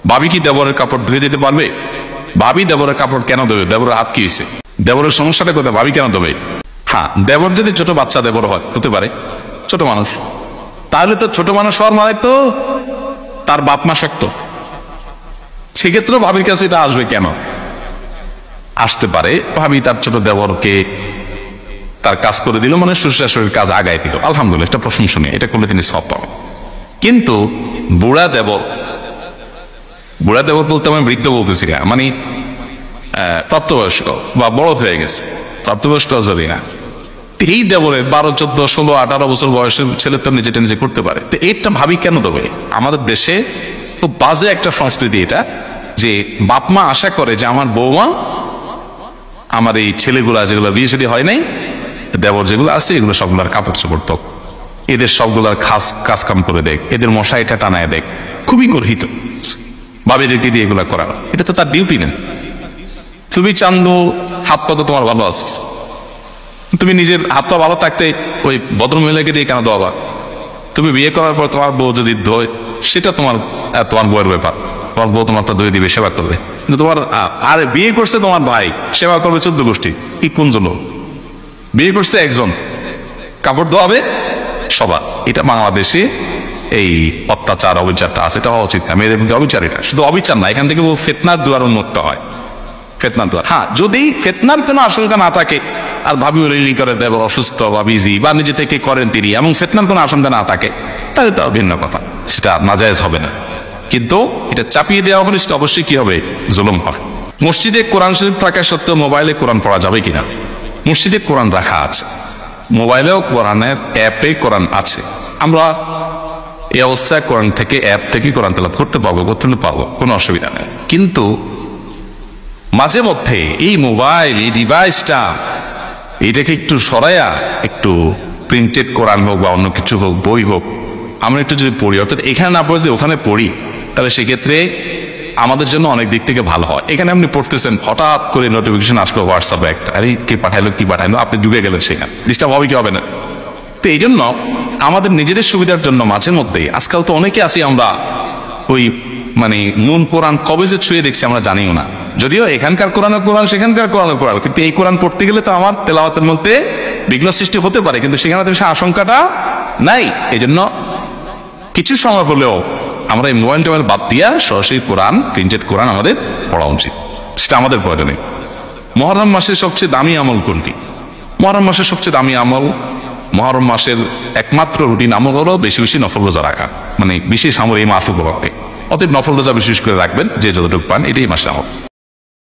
ভাবি কি দেবরের কাপড় ধুয়ে দিতে পারবে? ভাবি দেবরের কাপড় কেন দেবে? দেবরের হাত কি হয়েছে? দেবরের সমস্যাটা কোথায়? ভাবি কেন দেবে? হ্যাঁ, দেবর যদি ছোট বাচ্চা দেবর হয়, হতে পারে ছোট মানুষ, তাহলে তো ছোট মানুষ হওয়ার মানে তো তার বাপ মা শক্ত, সেক্ষেত্রে ভাবির কাছে এটা আসবে কেন? আসতে পারে ভাবি তার ছোট দেবরকে তার কাজ করে দিল, মানে শ্বশুর কাজ আগায় দিল, আলহামদুলিল্লাহ, এটা প্রশংসনীয়, এটা করলে তিনি সব পাবেন। কিন্তু বুড়া দেবর বলতে আমি বৃদ্ধ বলতেছি না, মানে প্রাপ্তবয়স্ক বা বড় হয়ে গেছে, প্রাপ্তবয়স্ক যদি না, এই দেবরের 12, 14, 16, 18 বছর বয়সের ছেলে তো নিজেটা নিজে করতে পারে, তো এটা ভাবি কেন দেবে? আমাদের দেশে খুব বাজে একটা সংস্কৃতি এটা, যে বাপ মা আশা করে যে আমার বৌমা আমার এই ছেলেগুলা যেগুলো বিয়ে শাদী হয় নাই, দেবর যেগুলো আছে, এগুলো সবগুলার কাপড় চোপড় তো এদের সবগুলার কাজ কাম করে দেখ, এদের মশাইটা টানায় দেখ, খুবই গর্হিত ভাবিদেরকে দিয়ে এগুলা করা, এটা তো তার ডিউটি নেই। তুমি চান্দু হাত পা তো তোমার ভালো আছে, তুমি নিজের হাত পা ভালো থাকতে ওই ভদ্র মহিলাকে দিয়ে কেন দেওয়া? তুমি বিয়ে করার পর তোমার বউ যদি ধোয়, সেটা তোমার বউয়ের ব্যাপার, তোমার বউ তোমারটা ধুয়ে দিবে, সেবা করবে, কিন্তু তোমার আর বিয়ে করছে তোমার ভাই, সেবা করবে 14 গোষ্ঠী, কি কোন জন্য? বিয়ে করছে একজন, কাপড় ধোয়াবে সবার। এটা বাংলাদেশে এই অত্যাচার অবিচারটা আছে, এটা হওয়া উচিত না। মেয়েদের মধ্যে অবিচার, এটা শুধু অবিচার না, এখান থেকে ফিতনার দুয়ার উন্মুক্ত হয়, ফিতনার দুয়ার। হ্যাঁ, যদি ফিতনার কোনো আশঙ্কা না থাকে, আর ভাবি রেডি করে দেব অসুস্থ বা বিজি বা নিজে থেকে করেন তিনি, এবং ফিতনার কোনো আশঙ্কা না থাকে, তাহলে তো ভিন্ন কথা, সেটা নাজায়েজ হবে না। কিন্তু এটা চাপিয়ে দেওয়া হলে সেটা অবশ্যই কি হবে? জুলুম হবে। মসজিদে কোরআন শরীফ থাকা সত্ত্বেও মোবাইলে কোরআন পড়া যাবে কিনা? মসজিদে কোরআন রাখা আছে, মোবাইলেও কোরআনের অ্যাপে কোরআন আছে, আমরা এই অবস্থায় কোরআন থেকে অ্যাপ থেকে কোরআন তেলাওয়াত করতে পারবো, কোনো অসুবিধা নেই। কিন্তু মাঝে মধ্যে এই মোবাইল, এই ডিভাইসটা, এটাকে একটু সরাইয়া একটু প্রিন্টেড কোরআন হোক বা অন্য কিছু হোক, বই হোক, আমরা একটু যদি পড়ি, অর্থাৎ এখানে না পড়ে যদি ওখানে পড়ি, তাহলে সেক্ষেত্রে আমাদের জন্য অনেক দিক থেকে ভালো হয়। এখানে আপনি পড়তেছেন, হঠাৎ করে নোটিফিকেশন আসলো হোয়াটসঅ্যাপে একটা, আরে কি পাঠাইলো, আপনি ডুবে গেলেন সেখানে, ডিস্টার্ব হবে কি হবে না? তো এই জন্য আমাদের নিজেদের সুবিধার জন্য মাঝে মধ্যে, আজকাল তো অনেকে আছি আমরা ওই মানে নুন কোরআন কবে যে ছুঁয়ে দেখছি আমরা জানিও না, যদিও এখানকার কোরআনের কোরআন সেখানকার কোরআনের কোরআন, কিন্তু এই কোরআন পড়তে গেলে তো আমার তেলাওয়াতের মধ্যে বিঘ্ন সৃষ্টি হতে পারে, কিন্তু সেখানে তো সে আশঙ্কাটা নাই। এই জন্য কিছু সময় হলেও আমরা এই মোবাইল টোবাইল বাদ দিয়া সরাসরি কোরআন, প্রিন্টেড কোরআন আমাদের পড়া উচিত, সেটা আমাদের প্রয়োজনে। মুহররম মাসের সবচেয়ে দামি আমল কোনটি? মুহররম মাসের সবচেয়ে দামি আমল, মুহররম মাসের একমাত্র রুটিন আমল হলো বেশি বেশি নফল রোজা রাখা, মানে বিশেষ আমল এই মাস উপলক্ষে। অতএব নফল রোজা বিশেষ করে রাখবেন, যে যতটুকু পান, এটাই মাসের আমল।